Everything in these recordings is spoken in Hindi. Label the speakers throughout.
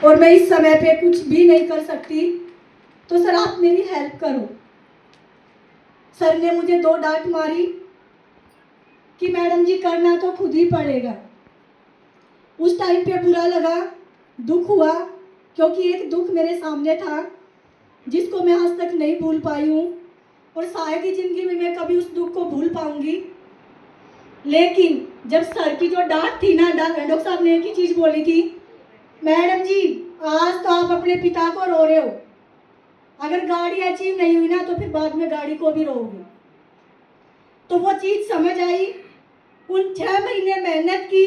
Speaker 1: और मैं इस समय पे कुछ भी नहीं कर सकती, तो सर आप मेरी हेल्प करो। सर ने मुझे 2 डांट मारी कि मैडम जी करना तो खुद ही पड़ेगा। उस टाइम पे बुरा लगा, दुख हुआ, क्योंकि एक दुख मेरे सामने था जिसको मैं आज तक नहीं भूल पाई हूँ और शायद ही ज़िंदगी में मैं कभी उस दुख को भूल पाऊंगी। लेकिन जब सर की जो डांट थी ना, डॉक्टर साहब ने एक ही चीज़ बोली थी, मैडम जी आज तो आप अपने पिता को रो रहे हो, अगर गाड़ी अचीव नहीं हुई ना तो फिर बाद में गाड़ी को भी रोओगे। तो वो चीज़ समझ आई। उन 6 महीने मेहनत की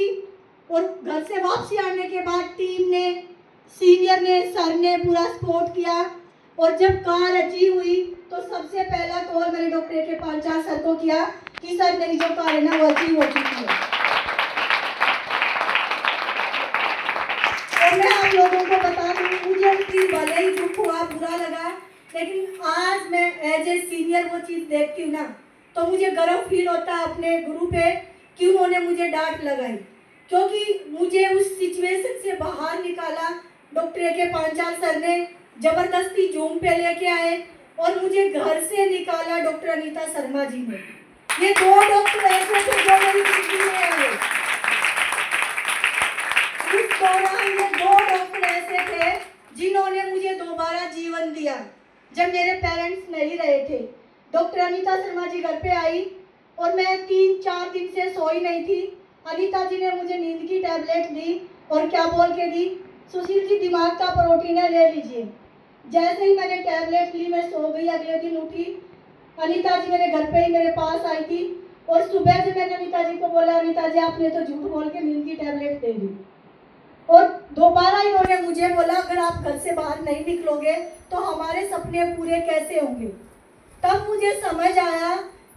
Speaker 1: और घर से वापसी आने के बाद टीम ने, सीनियर ने, सर ने पूरा सपोर्ट किया और जब कार अचीव हुई तो सबसे पहला कॉल मैंने डॉक्टर के पांचाल सर को किया कि सर मेरी जो कार है ना वो अचीव हो चुकी है। और मैं आप लोगों को बता दूं, मुझे उसकी भले ही दुख हुआ, बुरा लगा, लेकिन आज मैं एज ए सीनियर वो चीज़ देखती हूँ ना तो मुझे गर्व फील होता है अपने गुरु पे कि उन्होंने मुझे डांट लगाई, क्योंकि मुझे उस सिचुएशन से बाहर निकाला। डॉक्टर के पांचाल सर ने जबरदस्ती जूम पे लेके आए और मुझे घर से निकाला डॉक्टर अनीता शर्मा जी ने। ये 2 डॉक्टर ऐसे थे जो मेरी जिंदगी में आए। उस दौरान ये 2 डॉक्टर ऐसे थे जिन्होंने मुझे दोबारा जीवन दिया जब मेरे पेरेंट्स नहीं रहे थे। डॉक्टर अनीता शर्मा जी घर पे आई और मैं 3-4 दिन से सोई नहीं थी। अनीता जी ने मुझे नींद की टैबलेट दी और क्या बोल के दी, सुशील जी दिमाग का प्रोटीन है, ले लीजिए। जैसे ही मैंने टैबलेट ली मैं सो गई। अगले दिन उठी, अनीता जी मेरे घर पे ही मेरे पास आई थी और सुबह से मैंने अनीता जी को बोला, अनीता जी आपने तो झूठ बोल के नींद की टैबलेट दे दी। और दोबारा इन्होंने मुझे बोला अगर आप घर से बाहर नहीं निकलोगे तो हमारे सपने पूरे कैसे होंगे। तब मुझे समझ आया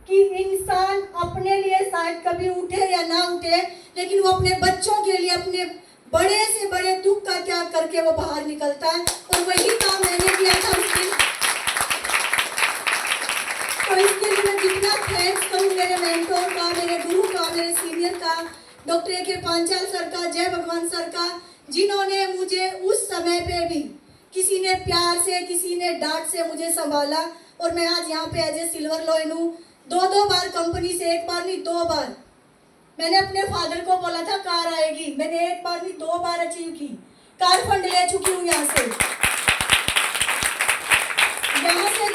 Speaker 1: कि इंसान अपने लिए शायद कभी उठे या ना उठे, लेकिन वो अपने बच्चों के लिए अपने बड़े से बड़े दुख का त्याग करके वो बाहर निकलता है। और वही काम मैंने किया था उस दिन। तो इसके लिए मैं जितना थैंक्स करूँ मेरे मेंटोर का, मेरे गुरु का, मेरे सीनियर का, डॉक्टर के पांचाल सर का, जय भगवान सर का, जिन्होंने मुझे उस समय पे भी किसी ने प्यार से, किसी ने डांट से मुझे संभाला और मैं आज यहाँ पे एज ए सिल्वर लॉयन हूँ। 2 बार कंपनी से, 1 बार नहीं 2 बार मैंने अपने फादर को बोला था कार आएगी, मैंने 1 बार नहीं 2 बार अचीव की। कार फंड ले चुकी हूँ यहाँ से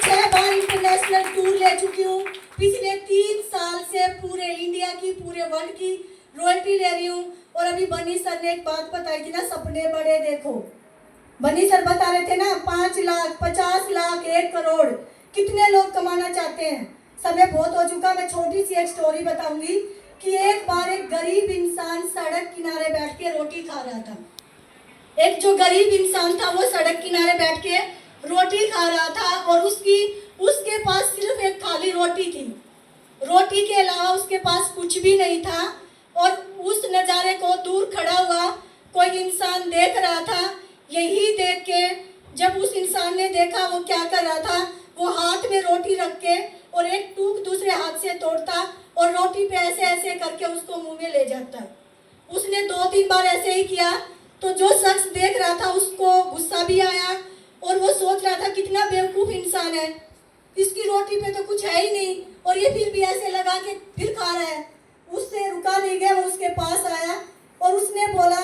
Speaker 1: 6 बार इंटरनेशनल टूर ले चुकी हूँ। पिछले 3 साल से पूरे इंडिया की, पूरे वर्ल्ड की रॉयल्टी ले रही हूँ। और अभी बनी सर ने एक बात बताई थी ना, सपने बड़े देखो। बनी सर बता रहे थे ना 5 लाख, 50 लाख, 1 करोड़ कितने लोग कमाना चाहते हैं। समय बहुत हो चुका, मैं छोटी सी एक स्टोरी बताऊंगी कि एक बार एक गरीब इंसान सड़क किनारे बैठ के रोटी खा रहा था। एक जो गरीब इंसान था वो सड़क किनारे बैठ के रोटी खा रहा था और उसके पास सिर्फ एक खाली रोटी थी। रोटी के अलावा उसके पास कुछ भी नहीं था। और उस नज़ारे को दूर खड़ा हुआ कोई इंसान देख रहा था। यही देख के जब उस इंसान ने देखा वो क्या कर रहा था, वो हाथ में रोटी रख के और एक टूक दूसरे हाथ से तोड़ता और रोटी पे ऐसे ऐसे करके उसको मुंह में ले जाता। उसने 2-3 बार ऐसे ही किया तो जो शख्स देख रहा था उसको गुस्सा भी आया और वो सोच रहा था कितना बेवकूफ़ इंसान है, इसकी रोटी पे तो कुछ है ही नहीं और ये फिर भी ऐसे लगा के फिर खा रहा है। उससे रुका नहीं गया, वो उसके पास आया और उसने बोला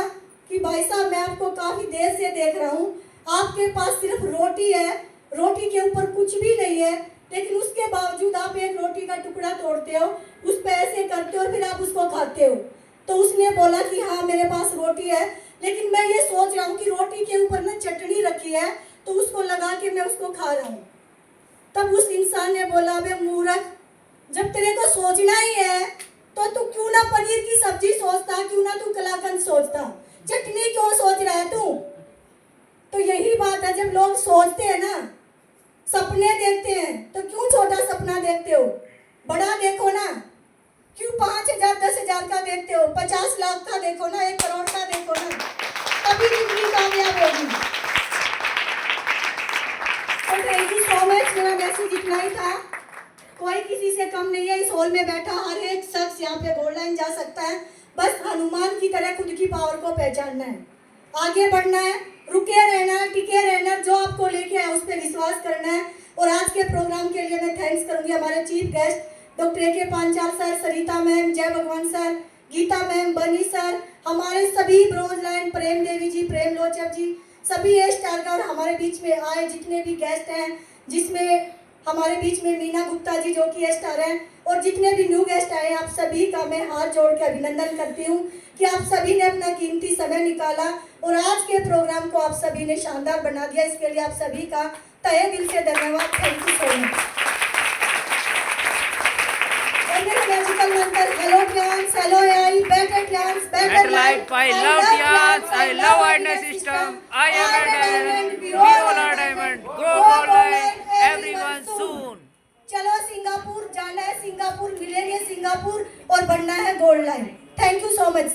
Speaker 1: कि भाई साहब मैं आपको काफ़ी देर से देख रहा हूँ, आपके पास सिर्फ रोटी है, रोटी के ऊपर कुछ भी नहीं है, लेकिन उसके बावजूद आप एक रोटी का टुकड़ा तोड़ते हो, उस पर ऐसे करते हो और फिर आप उसको खाते हो। तो उसने बोला कि हाँ मेरे पास रोटी है, लेकिन मैं ये सोच रहा हूँ कि रोटी के ऊपर ना चटनी रखी है तो उसको लगा के मैं उसको खा रहा हूँ। तब उस इंसान ने बोला बे मूर्ख, जब तेरे को सोचना ही है तो तू क्यों ना पनीर की सब्जी सोचता, क्यों ना तू कलाकंद सोचता, चटनी क्यों सोच रहा है तू। तो यही बात है, जब लोग सोचते हैं ना, सपने देखते हैं, तो क्यों छोटा सपना देखते हो, बड़ा देखो ना। क्यों 5,000 10,000 का देखते हो, 50 लाख का देखो ना, 1 करोड़ का देखो ना, तभी जिंदगी कामयाब होगी। तो थैंक यू सो मच। मेरा मैसेज इतना ही था। कोई किसी से कम नहीं है, इस हॉल में बैठा हर एक शख्स यहाँ पे गोल्ड लाइन जा सकता है। बस हनुमान की तरह खुद की पावर को पहचानना है, आगे बढ़ना है रुके रहना, टिके रहना, जो आपको लेके आया उस पर विश्वास करना है। और आज के प्रोग्राम के लिए मैं थैंक्स करूंगी हमारे chief guest doctor A K. Panchal sir, Sarita ma'am, Jai Bhagwan sir, Geeta ma'am, Bani sir, हमारे सभी ब्रोंज लाइन, प्रेम देवी जी, प्रेम लोचक जी, सभी ए स्टार का और हमारे बीच में आए जितने भी गेस्ट हैं, जिसमें हमारे बीच में मीना गुप्ता जी जो कि स्टार हैं, और जितने भी न्यू गेस्ट आए आप सभी का मैं हाथ जोड़ के अभिनंदन करती हूँ कि आप सभी ने अपना कीमती समय निकाला और आज के प्रोग्राम को आप सभी ने शानदार बना दिया। इसके लिए आप सभी का तहे दिल से धन्यवाद। Thank you so much. Magical mantra, hello dance, hello I, better dance, better life,
Speaker 2: I love dance, I love awareness system, I am a diamond, we all are diamond, go golden, everyone soon.
Speaker 1: चलो सिंगापुर जाना है, सिंगापुर मिलेंगे, सिंगापुर और बनना है gold line. Thank you so much.